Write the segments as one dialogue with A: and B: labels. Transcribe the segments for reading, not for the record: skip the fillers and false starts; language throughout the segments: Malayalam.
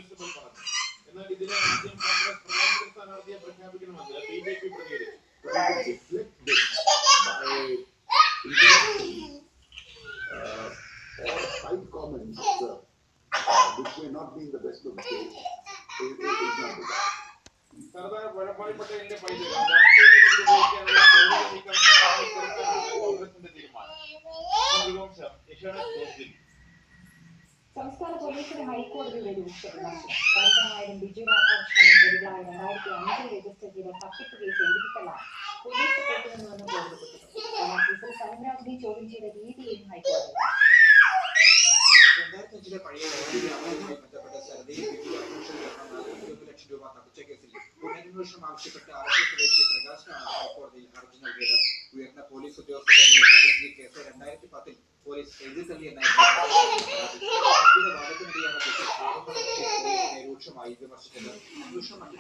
A: കോൺസ്റ്റബിൾ പറഞ്ഞു. എന്നാൽ ഇതിനെ ആദ്യം കോൺഗ്രസ് പ്രധാനമന്ത്രി സ്ഥാനാർത്ഥിയെ പ്രഖ്യാപിക്കണമെന്ന് BJP പ്രതികരിച്ചു.
B: Five comments which may not be in the best of the case.
A: Sardar Vallabhbhai പട്ടേലിന്റെ പൈതൃകം രാഷ്ട്രീയ നേതൃത്വം ഉപയോഗിക്കാനുള്ള മൗലിക നീക്കം ചെറുക്കാനാണ് കോൺഗ്രസിന്റെ തീരുമാനം.
C: സംസ്ഥാന പോലീസിന് ഹൈക്കോടതിയുടെ രൂക്ഷ വിമർശനം. കരുത്തനായാലും ബിജു രാധാകൃഷ്ണനും പ്രതികളായ 2005 രജിസ്റ്റർ ചെയ്ത തട്ടിപ്പ് കേസ് എഴുതിത്തള്ളാൻ പോലീസ് കേട്ടുവെന്നുവെന്ന് കോടതി കുറ്റപ്പെടുത്തി. സലിംരാജിനെ ചോദ്യം ചെയ്ത രീതിയും ഹൈക്കോടതി
D: 2005 പഴയ വ്യാപാരവുമായി ബന്ധപ്പെട്ട സരദയിൽ ബിജു രാധാകൃഷ്ണൻ 21 ലക്ഷം രൂപ തട്ടിച്ച കേസിൽ പുനരന്വേഷണം ആവശ്യപ്പെട്ട് ആലപ്പുഴ സ്വദേശി പ്രകാശനാണ് ഹൈക്കോടതിയിൽ ഹർജി നൽകിയത്. ഉയർന്ന പോലീസ് ഉദ്യോഗസ്ഥരുടെ നേതൃത്വത്തിൽ ഈ കേസ് 2010 പോലീസ് എഴുതിത്തള്ളിയെന്നായിരുന്നു വാദത്തിനിടെയാണ് രൂക്ഷമായി വിമർശിച്ചത്. അന്വേഷണം മറ്റു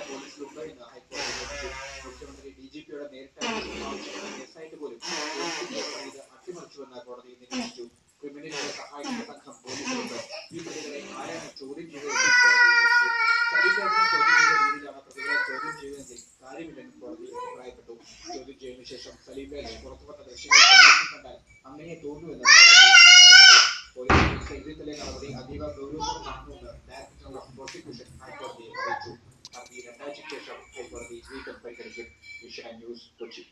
D: പോലീസിലുണ്ടോ എന്ന് ഹൈക്കോടതി ചോദിച്ചു. മുഖ്യമന്ത്രി DGPയോട് നേരിട്ട് ആവശ്യപ്പെട്ട കേസായിട്ട് പോലും ഇത് അട്ടിമറിച്ചുവെന്ന് കോടതി നിരീക്ഷിച്ചു. ക്രിമിനലുകളെ സഹായിക്കുന്ന സംഘം പോലീസിലുണ്ട്. ഈ പ്രതികളെ ആരാണ് ചോദ്യം ചെയ്തതെന്നും കോടതി ചോദിച്ചു. സലിംരാജിനെ ചോദ്യം ചെയ്ത രീതിയിലാണ് പ്രതികളെ ചോദ്യം ചെയ്തതെങ്കിൽ കാര്യമില്ലെന്നും കോടതി അഭിപ്രായപ്പെട്ടു. ചോദ്യം ചെയ്തതിനു ശേഷം സലിംരാജ് പുറത്തു വന്ന ദൃശ്യങ്ങൾ കണ്ടാൽ അങ്ങനെ തോന്നുമെന്നും പോലീസ് എഴുതിത്തള്ളിയ നടപടി അതീവ ഗൗരവതരമാണെന്ന് ഡയറക്ടർ ജനറൽ ഓഫ് പ്രോസിക്യൂഷൻ ഹൈക്കോടതിയെ അറിയിച്ചു. ഹർജി 2 ആഴ്ചയ്ക്ക് ശേഷം ഹൈക്കോടതി വീണ്ടും പരിഗണിക്കും. Vision news, Kochi.